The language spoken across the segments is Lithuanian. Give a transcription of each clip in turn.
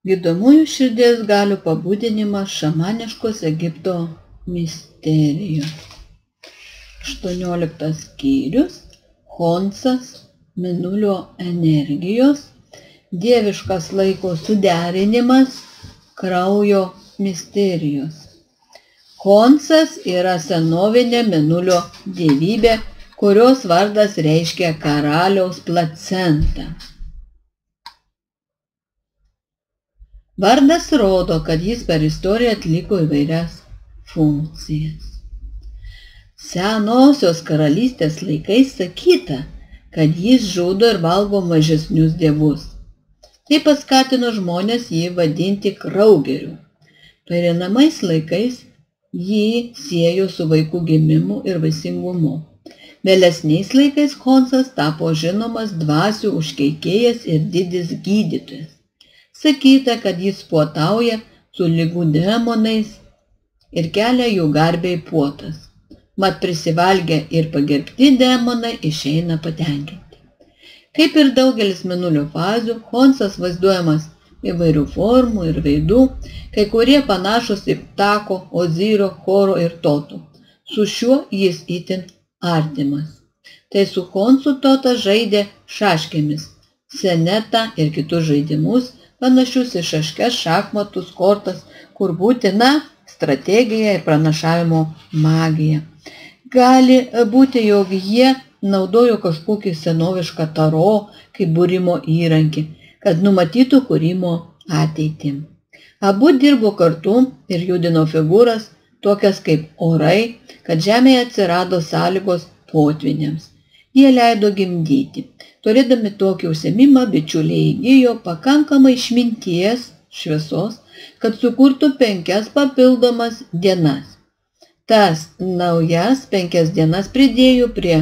Gydomųjų širdies galių pabudinimas šamaniškos Egipto misterijos. 18 skyrius. Chonsas, mėnulio energijos, dieviškas laiko suderinimas, kraujo misterijos. Chonsas yra senovinė mėnulio dievybė, kurios vardas reiškia karaliaus placentą. Vardas rodo, kad jis per istoriją atliko įvairias funkcijas. Senosios karalystės laikais sakyta, kad jis žudo ir valgo mažesnius dievus. Tai paskatino žmonės jį vadinti kraugeriu. Pereinamais laikais jį siejo su vaikų gimimu ir vaisingumu. Vėlesniais laikais Chonsas tapo žinomas dvasių užkeikėjas ir didis gydytojas. Sakyta, kad jis puotauja su ligų demonais ir kelia jų garbei puotas. Mat prisivalgę ir pagerbti demonai išeina patenkinti. Kaip ir daugelis mėnulio fazių, Chonsas vaizduojamas įvairių formų ir veidų, kai kurie panašus į Ptako, Ozyro, Choro ir Totų. Su šiuo jis itin artimas. Tai su Chonsu Totas žaidė šaškėmis, senetą ir kitus žaidimus, panašius į šaškes, šachmatus, kortas, kur būtina strategija ir pranašavimo magija. Gali būti, jog jie naudojo kažkokį senovišką taro kaip būrimo įrankį, kad numatytų kūrimo ateitį. Abu dirbo kartu ir judino figūras, tokias kaip orai, kad žemėje atsirado sąlygos potvyniams. Jie leido gimdyti. Turėdami tokį užsiėmimą, bičiuliai įgijo pakankamai išminties, šviesos, kad sukurtų 5 papildomas dienas. Tas naujas 5 dienas pridėjo prie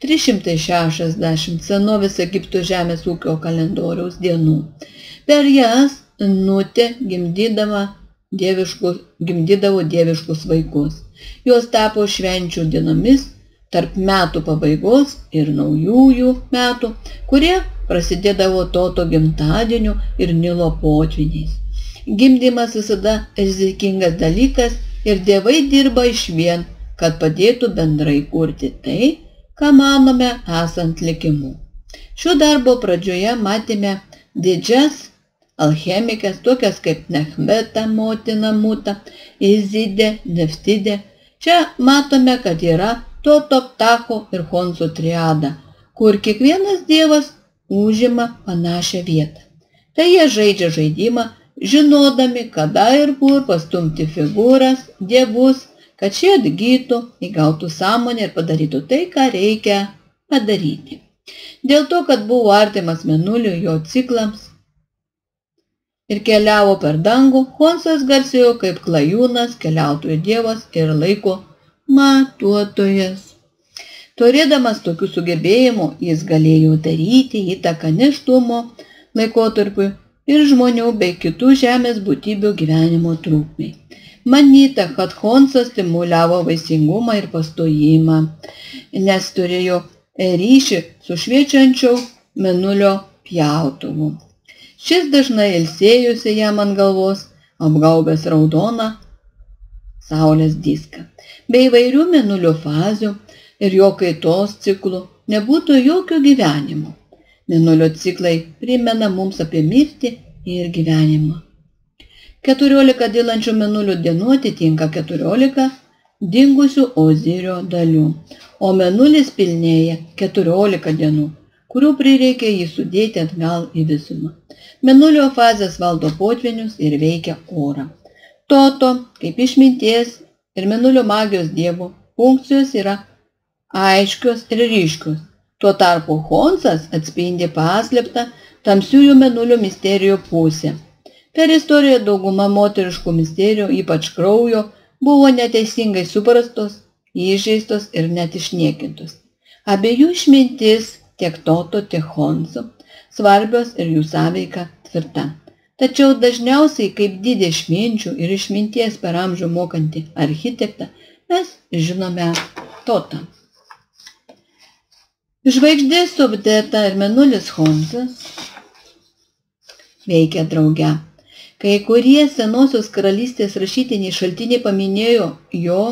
360 senovės Egipto žemės ūkio kalendoriaus dienų. Per jas Nutė gimdydavo dieviškus vaikus. Jos tapo švenčių dienomis tarp metų pabaigos ir naujųjų metų, kurie prasidėdavo Toto gimtadieniu ir Nilo potvyniais. Gimdymas visada rizikingas dalykas ir dievai dirba išvien, kad padėtų bendrai kurti tai, ką manome esant likimu. Šio darbo pradžioje matėme didžias alchemikės, tokias kaip Nechmeta, motina Muta, Izidė, Neftidė. Čia matome, kad yra Toto, Ptako ir Chonso triada, kur kiekvienas dievas užima panašią vietą. Tai jie žaidžia žaidimą, žinodami, kada ir kur pastumti figūras, dievus, kad šie atgytų, įgautų sąmonę ir padarytų tai, ką reikia padaryti. Dėl to, kad buvo artimas mėnuliui jo ciklams ir keliavo per dangų, Chonsas garsėjo kaip klajūnas, keliautojų dievas ir laiko matuotojas. Turėdamas tokių sugebėjimų, jis galėjo daryti įtaką nėštumo laikotarpiui ir žmonių bei kitų žemės būtybių gyvenimo trukmei. Manyta, kad Chonsas stimuliavo vaisingumą ir pastojimą, nes turėjo ryšį su šviečiančiu mėnulio pjautuvu. Šis dažnai ilsėjosi jam ant galvos, apgaubęs raudoną saulės diską. Be įvairių mėnulio fazių ir jo kaitos ciklų nebūtų jokio gyvenimo. Mėnulio ciklai primena mums apie mirtį ir gyvenimą. 14 dylančių mėnulio dienų atitinka 14 dingusių Ozirio dalių, o mėnulis pilnėja 14 dienų, kurių prireikia jį sudėti atgal į visumą. Mėnulio fazės valdo potvynius ir veikia orą. Toto, kaip išminties ir mėnulio magijos dievų, funkcijos yra aiškios ir ryškios. Tuo tarpu Chonsas atspindi paslėptą tamsiųjų mėnulio misterijų pusę. Per istoriją dauguma moteriškų misterijų, ypač kraujo, buvo neteisingai suprastos, įžeistos ir net išniekintos. Abiejų išmintis, tiek Toto, tiek Chonso, svarbios ir jų sąveika tvirta. Tačiau dažniausiai kaip didį išminčių ir išminties per amžių mokantį architektą mes žinome Totą. Žvaigždė Subdeta ir mėnulis Chonsas veikia drauge. Kai kurie senosios karalystės rašytiniai šaltiniai paminėjo jo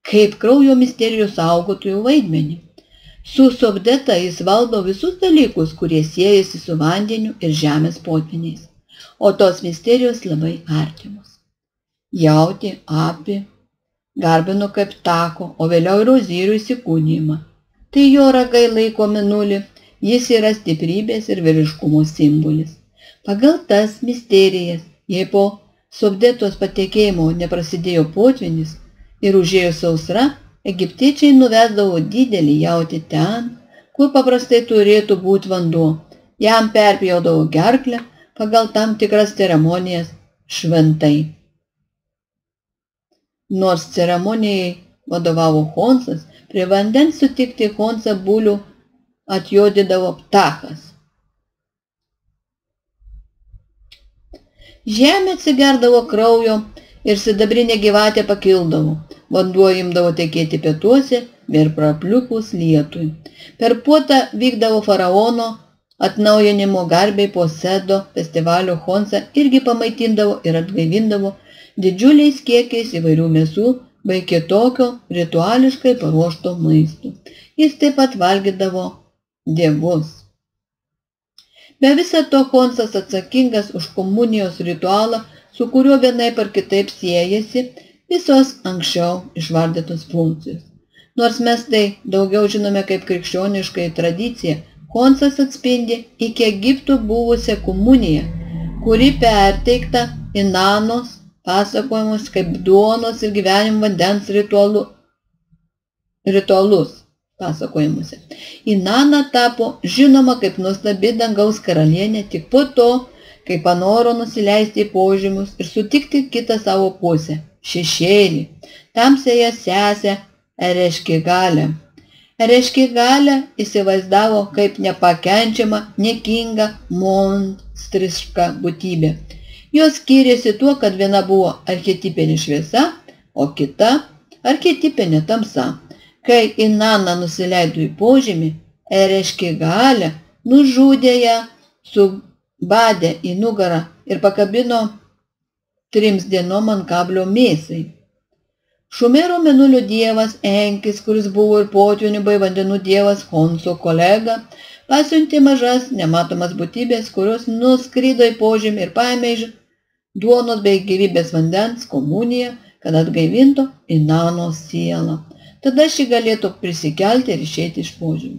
kaip kraujo misterijų saugotojų vaidmenį. Su Sopdeta jis valdo visus dalykus, kurie siejasi su vandeniu ir žemės potviniais, o tos misterijos labai artimos. Jauti, Api, garbino kaip Tako, o vėliau ir Ozyrių įsikūnijimą. Tai jo ragai laiko Mėnulį, jis yra stiprybės ir vyriškumo simbolis. Pagal tas misterijas, jei po Sopdetos patekėjimo neprasidėjo potvinis ir užėjo sausra, egiptiečiai nuvesdavo didelį jautį ten, kur paprastai turėtų būti vanduo. Jam perpjaudavo gerklę pagal tam tikras ceremonijas šventai. Nors ceremonijai vadovavo Chonsas, prie vandens sutikti Chonsą bulių atjodydavo Ptachas. Žemė atsigerdavo kraujo ir sidabrinė gyvatė pakildavo. Vanduo imdavo tekėti pietuose ir prapliupus lietui. Per puotą vykdavo faraono atnaujinimo garbei po Sedo festivalio Chonsą irgi pamaitindavo ir atgaivindavo didžiuliais kiekiais įvairių mėsų bei kitokio rituališkai paruošto maisto. Jis taip pat valgydavo dievus. Be viso to Chonsas atsakingas už komunijos ritualą, su kuriuo vienaip ar kitaip siejasi visos anksčiau išvardytos funkcijos. Nors mes tai daugiau žinome kaip krikščioniškai tradicija, Chonsas atspindi iki Egipto buvusią komuniją, kuri perteikta Inanos pasakojimus kaip duonos ir gyvenimo vandens ritualus pasakojimuose. Inana tapo žinoma kaip nuostabi dangaus karalienė tik po to, kai panoro nusileisti į požemius ir sutikti kitą savo pusę, šešėlį, tamsiąją sesę Ereškigalę. Ereškigalę įsivaizdavo kaip nepakenčiamą, niekingą, monstrišką būtybę. Jos skyrėsi tuo, kad viena buvo archetipinė šviesa, o kita archetipinė tamsa. Kai Inana nusileido į požemį, Ereškigalė nužudė ją, subadė į nugarą ir pakabino 3 dienom ant kablio mėsai. Šumero mėnulio dievas Enkis, kuris buvo ir potvinių bei vandenų dievas Chonso kolega, pasiuntė mažas nematomas būtybės, kurios nuskrido į požemį ir paėmė iš duonos bei gyvybės vandens komuniją, kad atgaivintų Inanos sielą. Tada ši galėtų prisikelti ir išeiti iš požemį.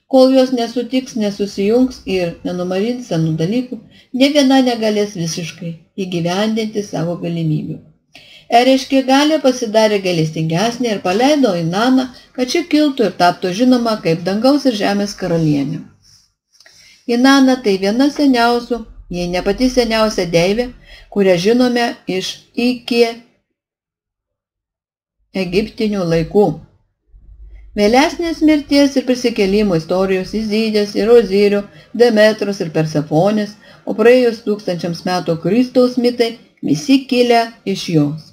Kol jos nesutiks, nesusijungs ir nenumarins senų dalykų, nė viena negalės visiškai įgyvendinti savo galimybių. Ereškigalė pasidarė gailestingesnė ir paleido Inaną, kad ši kiltų ir taptų žinoma kaip dangaus ir žemės karalienė. Inana tai viena seniausių, jei ne pati seniausia deivė, kurią žinome iš iki egiptinių laikų. Vėlesnės mirties ir prisikėlimo istorijos Izidės ir Ozyrių, Demetros ir Persefonės, o praėjus 1000 metų Kristaus mitai visi kilę iš jos.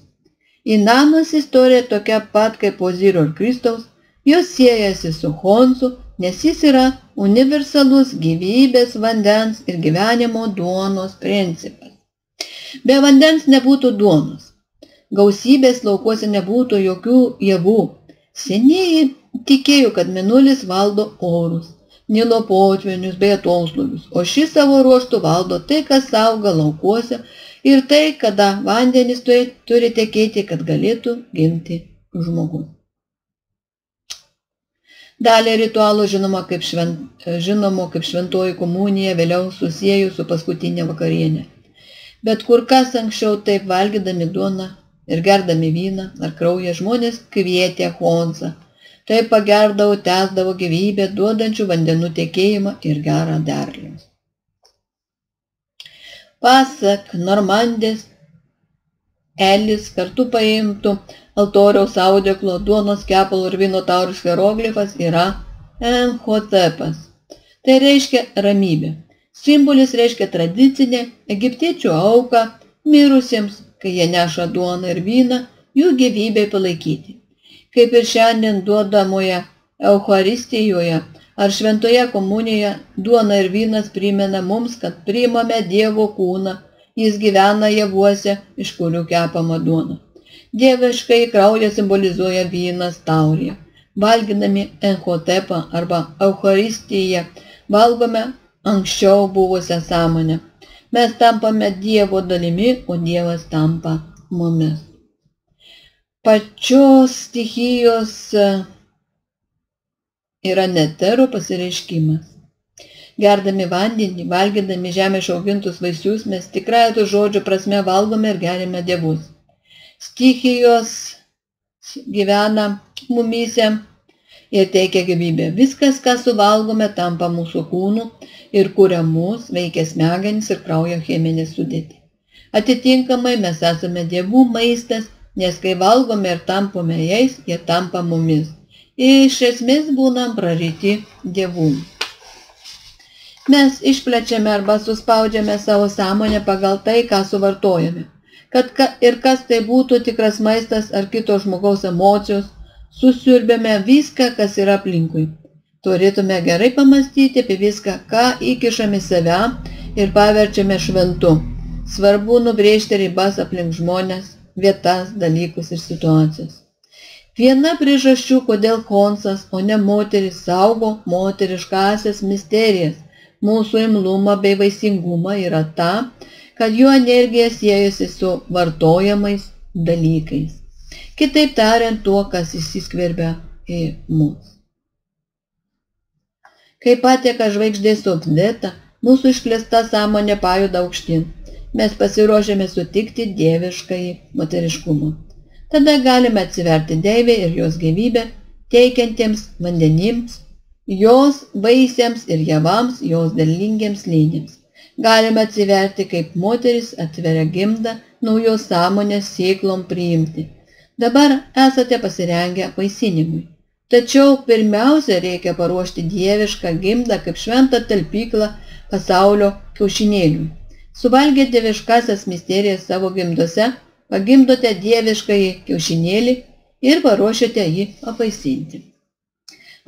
Inanos istorija tokia pat kaip Ozyrio ir Kristaus, jos siejasi su Chonsu, nes jis yra universalus gyvybės, vandens ir gyvenimo duonos principas. Be vandens nebūtų duonos. Gausybės laukuose nebūtų jokių javų. Senieji tikėjo, kad Mėnulis valdo orus, Nilo potvinius bei atoslūgius, o šis savo ruožtu valdo tai, kas auga laukuose ir tai, kada vandenys turi tekėti, kad galėtų gimti žmogus. Dalį ritualo žinoma kaip šventoji komunija vėliau susiejų su paskutinė vakarienė. Bet kur kas anksčiau taip valgydami duoną ir gerdami vyną ar kraują žmonės kvietė Chonsą. Taip pagerdavo, tęsdavo gyvybę, duodančių vandenų tekėjimą ir gerą derlių. Pasak Normandės, Elis kartu paimtų altoriaus audeklo, duonos kepalo ir vyno taurės hieroglifas yra Enhotepas. Tai reiškia ramybė. Simbolis reiškia tradicinę egiptiečių auką mirusiems, kai jie neša duoną ir vyną, jų gyvybei palaikyti. Kaip ir šiandien duodamoje Eucharistijoje ar šventoje komunijoje, duona ir vynas primena mums, kad priimame Dievo kūną Jis gyvena javuose, iš kurių kepama duona. Dieviškai kraują simbolizuoja vynas taurėje. Valgydami enchotepą arba eucharistiją valgome anksčiau buvusią sąmonę. Mes tampame Dievo dalimi, o Dievas tampa mumis. Pačios stichijos yra netero pasireiškimas. Gerdami vandenį, valgydami žemės augintus vaisius, mes tikrąją to žodžio prasme valgome ir gerime dievus. Stichijos gyvena mumyse ir teikia gyvybę. Viskas, ką suvalgome, tampa mūsų kūnu ir kuria mus, veikia smegenis ir kraujo cheminę sudėtį. Atitinkamai mes esame dievų maistas, nes kai valgome ir tampame jais, jie tampa mumis. Iš esmės būnam praryti dievų. Mes išplečiame arba suspaudžiame savo sąmonę pagal tai, ką suvartojame. Ir kas tai būtų tikras maistas ar kito žmogaus emocijos, susiurbėme viską, kas yra aplinkui. Turėtume gerai pamastyti apie viską, ką įkišame save ir paverčiame šventu. Svarbu nubrėžti ribas aplink žmonės, vietas, dalykus ir situacijas. Viena priežasčių, kodėl Honsas, o ne moteris, saugo moteriškąsias misterijas, mūsų imlumą bei vaisingumą, yra ta, kad jo energija siejasi su vartojamais dalykais. Kitaip tariant, tuo, kas įsiskverbia į mus. Kai patieka žvaigždės obdėta, mūsų išplėsta sąmonė pajuda aukštyn. Mes pasiruošėme sutikti dieviškąjį moteriškumą. Tada galime atsiverti Dievę ir jos gyvybę, teikiantiems vandenims, jos vaisiams ir javams, jos derlingiems lynėms. Galime atsiverti, kaip moteris atveria gimdą, naujos sąmonės sėklom priimti. Dabar esate pasirengę apvaisinimui. Tačiau pirmiausia reikia paruošti dievišką gimdą kaip šventą talpyklą pasaulio kiaušinėliui. Suvalgę dieviškasias misterijas savo gimdose, pagimdote dieviškąjį kiaušinėlį ir paruošite jį apvaisinti.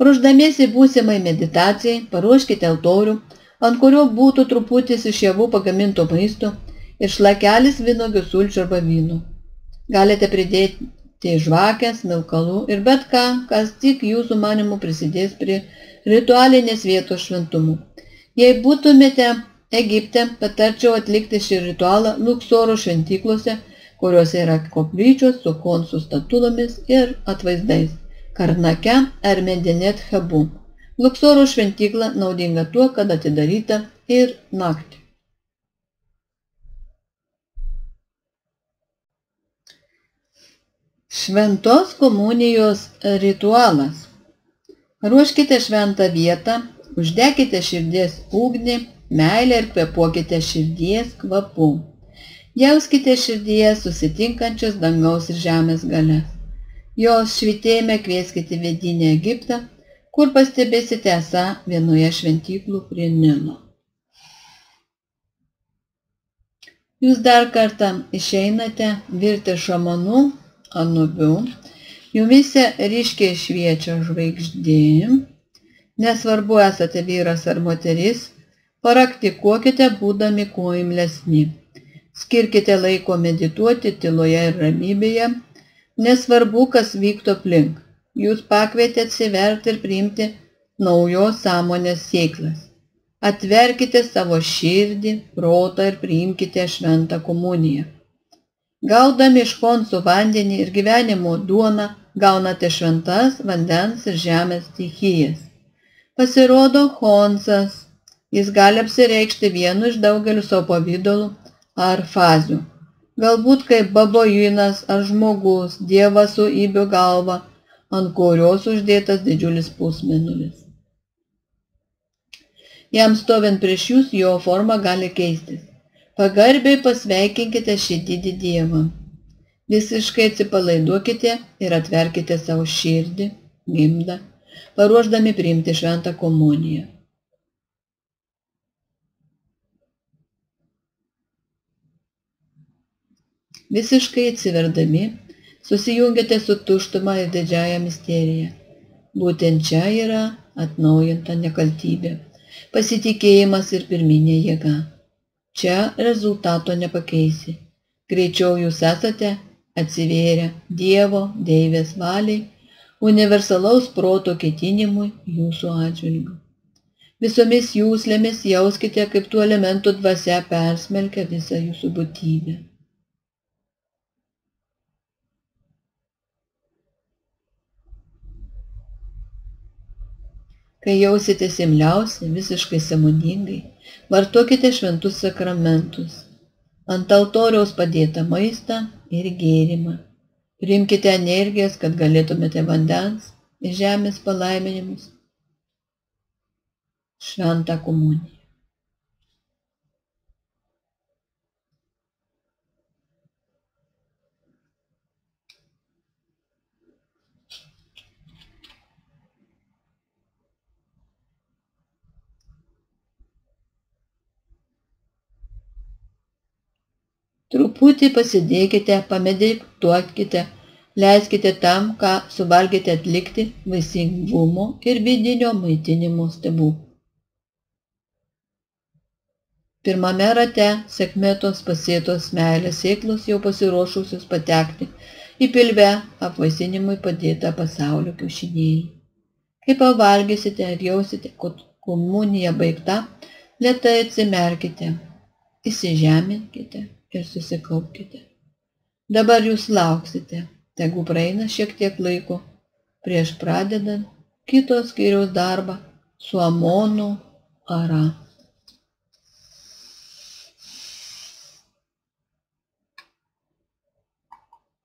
Ruošdamiesi būsimai meditacijai, paruoškite altorių, ant kurio būtų truputis iš javų pagaminto maisto ir šlakelis vynuogių sulčių arba vyno. Galite pridėti žvakės, smilkalų ir bet ką, kas tik jūsų manimu prisidės prie ritualinės vietos šventumo. Jei būtumėte Egipte, patarčiau atlikti šį ritualą Luksoro šventyklose, kuriuose yra koplyčios su Honsų statulomis ir atvaizdais. Karnake ar Medinet Habu. Luksoro šventykla naudinga tuo, kad atidaryta ir naktį. Šventos komunijos ritualas. Ruoškite šventą vietą, uždekite širdies ugnį, meilę ir kvėpuokite širdies kvapu. Jauskite širdyje susitinkančias dangaus ir žemės galias. Jos švytėjime kvieskite vidinį Egiptą, kur pastebėsite esą vienoje šventyklų prie Nilo. Jūs dar kartą išeinate virti šamanų, anubių, jumise ryškiai šviečia žvaigždė, nesvarbu esate vyras ar moteris, praktikuokite būdami kuo imlesni. Skirkite laiko medituoti tyloje ir ramybėje, nesvarbu, kas vyktų aplink. Jūs pakvietėte atsiverti ir priimti naujos sąmonės sėklas. Atverkite savo širdį, protą ir priimkite šventą komuniją. Gaudami iš Honsų vandenį ir gyvenimo duoną, gaunate šventas vandens ir žemės stichijas. Pasirodo Honsas, jis gali apsireikšti vienu iš daugelių savo pavydalų ar fazių. Galbūt kaip babuinas ar žmogus, dievas su ibių galva, ant kurios uždėtas didžiulis pusmėnulis. Jam stovint prieš jūs, jo forma gali keistis. Pagarbiai pasveikinkite šį didį dievą. Visiškai atsipalaiduokite ir atverkite savo širdį, gimdą, paruošdami priimti šventą komuniją. Visiškai atsiverdami, susijungiate su tuštuma ir didžiąja misterija. Būtent čia yra atnaujinta nekaltybė, pasitikėjimas ir pirminė jėga. Čia rezultato nepakeisi. Greičiau jūs esate atsivėrę Dievo, Deivės valiai, universalaus proto ketinimui jūsų atžvilgiu. Visomis jūslėmis jauskite, kaip tų elementų dvasia persmelkia visą jūsų būtybę. Kai jausitės imliausi, visiškai sąmoningai, vartokite šventus sakramentus, ant altoriaus padėtą maistą ir gėrimą. Priimkite energijas, kad galėtumėte vandens ir žemės palaiminimus. Šventą komuniją. Truputį pasidėkite, pamedituokite, leiskite tam, ką suvalgėte atlikti vaisingumo ir vidinio maitinimo stebuklų. Pirmame rate sekmetos pasėtos meilės sėklos jau pasiruošusios patekti į pilve apvaisinimui padėtą pasaulio kiaušinėlį. Kai pavalgysite ir jausite, kad komunija baigta, lėtai atsimerkite, įsižeminkite ir susikaupkite. Dabar jūs lauksite, tegu praeina šiek tiek laiko prieš pradedant kito skyriaus darbą su Amonu Ara.